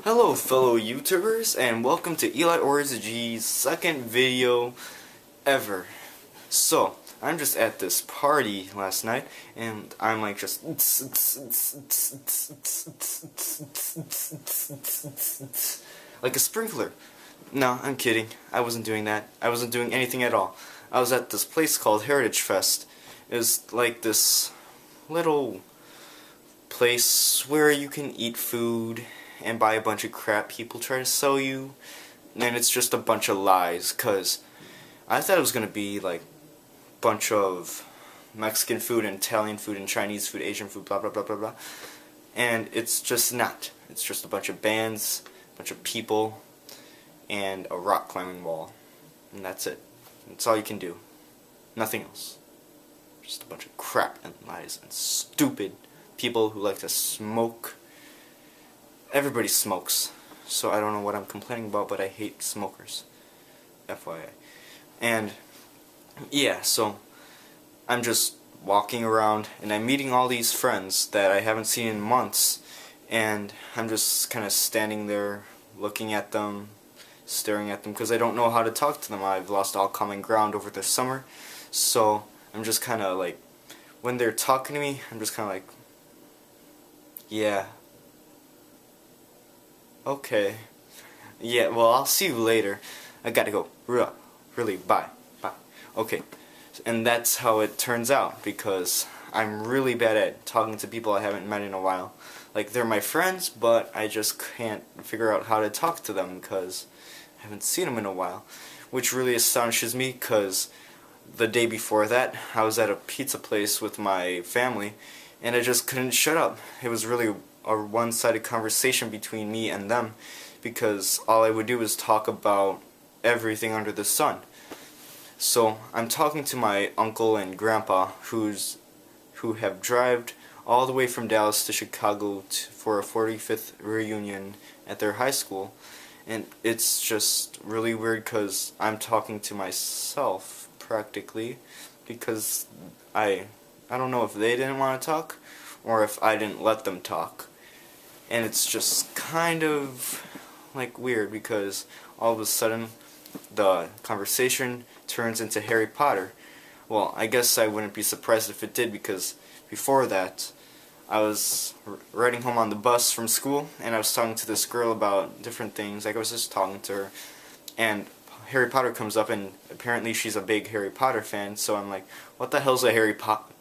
Hello fellow YouTubers and welcome to Eli Or's G's second video ever. So, I'm just at this party last night and I'm like just like a sprinkler. No, I'm kidding. I wasn't doing that. I wasn't doing anything at all. I was at this place called Heritage Fest. It's like this little place where you can eat food and buy a bunch of crap people try to sell you, and it's just a bunch of lies, cause I thought it was gonna be like a bunch of Mexican food and Italian food and Chinese food, Asian food, blah blah blah blah blah, and it's just not. It's just a bunch of bands, a bunch of people, and a rock climbing wall, and that's it. That's all you can do. Nothing else. Just a bunch of crap and lies and stupid people who like to smoke. Everybody smokes, so I don't know what I'm complaining about, but I hate smokers. FYI. And yeah, so I'm just walking around and I'm meeting all these friends that I haven't seen in months, and I'm just kind of standing there looking at them, staring at them, because I don't know how to talk to them. I've lost all common ground over the summer, so I'm just kind of like, when they're talking to me, I'm just kind of like, yeah. Okay. Yeah, well, I'll see you later. I gotta go. Really, bye. Okay. And that's how it turns out, because I'm really bad at talking to people I haven't met in a while. Like, they're my friends, but I just can't figure out how to talk to them because I haven't seen them in a while. Which really astonishes me, because the day before that, I was at a pizza place with my family, and I just couldn't shut up. It was really a one-sided conversation between me and them, because all I would do is talk about everything under the sun. So I'm talking to my uncle and grandpa who have driven all the way from Dallas to Chicago for a 45th reunion at their high school, and it's just really weird because I'm talking to myself practically, because I don't know if they didn't want to talk or if I didn't let them talk. And it's just kind of like weird, because all of a sudden the conversation turns into Harry Potter. Well, I guess I wouldn't be surprised if it did, because before that I was riding home on the bus from school and I was talking to this girl about different things. Like, I was just talking to her and Harry Potter comes up, and apparently she's a big Harry Potter fan, so I'm like, what the hell's a Harry Potter?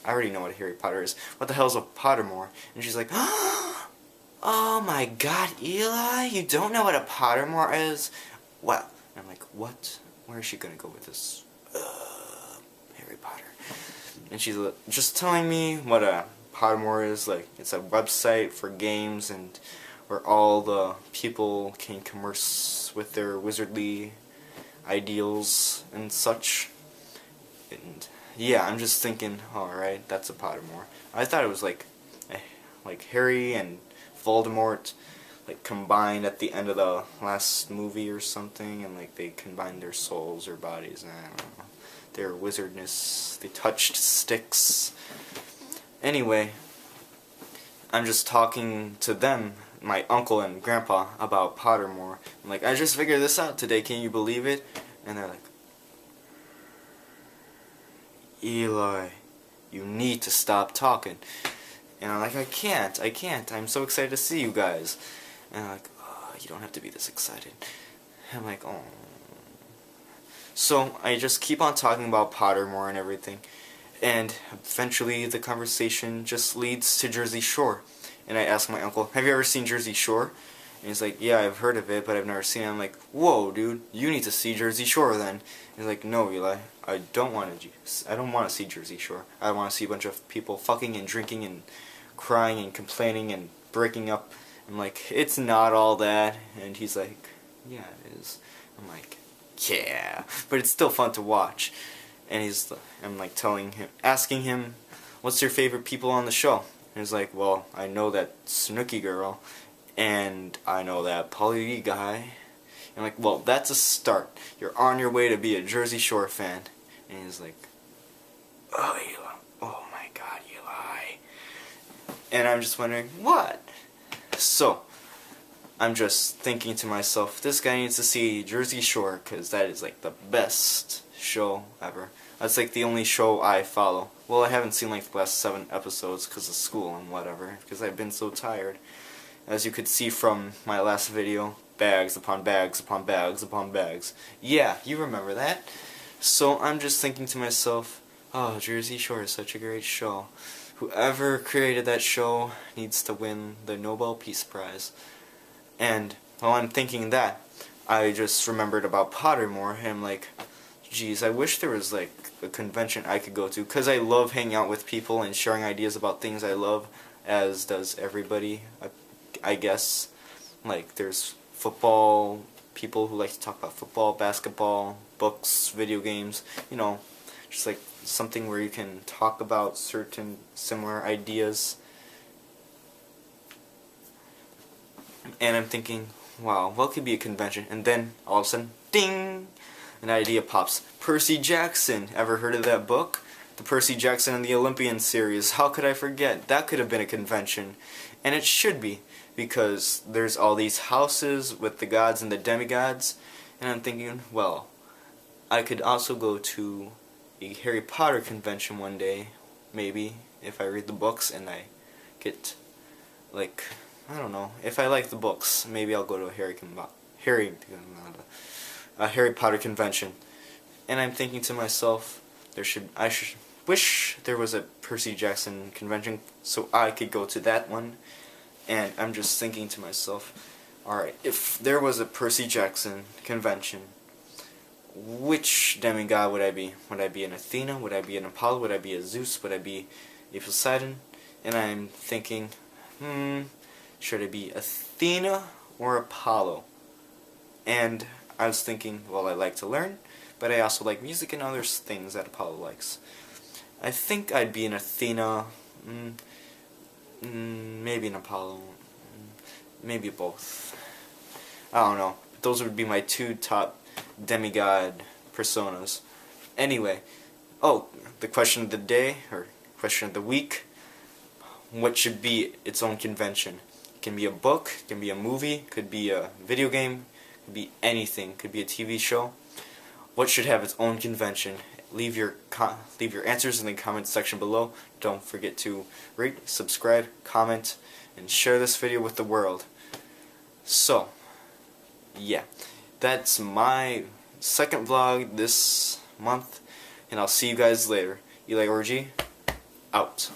I already know what Harry Potter is. What the hell's a Pottermore? And she's like, oh my god, Eli, you don't know what a Pottermore is? Well, and I'm like, what? Where is she gonna go with this? Harry Potter. And she's just telling me what a Pottermore is. Like, it's a website for games and where all the people can converse with their wizardly ideals and such. And yeah, I'm just thinking, alright, that's a Pottermore. I thought it was like Harry and Voldemort like combined at the end of the last movie or something, and like they combined their souls or bodies, and I don't know, their wizardness, they touched sticks. Anyway, I'm just talking to them, my uncle and grandpa, about Pottermore. I'm like, I just figured this out today, can you believe it? And they're like, Eli, you need to stop talking. And I'm like, I can't, I'm so excited to see you guys. And I'm like, oh, you don't have to be this excited. And I'm like, oh. So I just keep on talking about Pottermore and everything, and eventually the conversation just leads to Jersey Shore. And I ask my uncle, have you ever seen Jersey Shore? And he's like, yeah, I've heard of it, but I've never seen it. I'm like, whoa, dude, you need to see Jersey Shore then. And he's like, no, Eli, I don't want to see Jersey Shore. I want to see a bunch of people fucking and drinking and crying and complaining and breaking up. I'm like, it's not all that. And he's like, yeah, it is. I'm like, yeah, but it's still fun to watch. And I'm like asking him, what's your favorite people on the show? And he's like, well, I know that Snooki girl, and I know that Pauly guy. And I'm like, well, that's a start. You're on your way to be a Jersey Shore fan. And he's like, oh, Eli. Oh my god, Eli. And I'm just wondering, what? So, I'm just thinking to myself, this guy needs to see Jersey Shore, because that is like the best show ever. That's like the only show I follow. Well, I haven't seen like the last 7 episodes because of school and whatever, because I've been so tired. As you could see from my last video, bags upon bags upon bags upon bags. Yeah, you remember that. So I'm just thinking to myself, oh, Jersey Shore is such a great show. Whoever created that show needs to win the Nobel Peace Prize. And while I'm thinking that, I just remembered about Pottermore, and I'm like, geez, I wish there was like a convention I could go to, because I love hanging out with people and sharing ideas about things I love, as does everybody, I guess. Like, there's football people who like to talk about football, basketball, books, video games, you know, just like something where you can talk about certain similar ideas. And I'm thinking, wow, what could be a convention? And then all of a sudden, ding, an idea pops. Percy Jackson. Ever heard of that book? The Percy Jackson and the Olympians series. How could I forget? That could have been a convention. And it should be, because there's all these houses with the gods and the demigods. And I'm thinking, well, I could also go to a Harry Potter convention one day, maybe, if I read the books and I get, like, I don't know, if I like the books, maybe I'll go to a Harry Potter convention. And I'm thinking to myself, I should wish there was a Percy Jackson convention so I could go to that one. And I'm just thinking to myself, alright, if there was a Percy Jackson convention, which demigod would I be? Would I be an Athena? Would I be an Apollo? Would I be a Zeus? Would I be a Poseidon? And I'm thinking, should I be Athena or Apollo? And I was thinking, well, I like to learn, but I also like music and other things that Apollo likes. I think I'd be an Athena, maybe an Apollo, maybe both. I don't know. Those would be my 2 top demigod personas. Anyway, the question of the day, or question of the week, what should be its own convention? It can be a book, it can be a movie, could be a video game, could be anything, could be a TV show. What should have its own convention? Leave your answers in the comment section below. Don't forget to rate, subscribe, comment, and share this video with the world. So, yeah, that's my second vlog this month, and I'll see you guys later. Eli Orgy, out.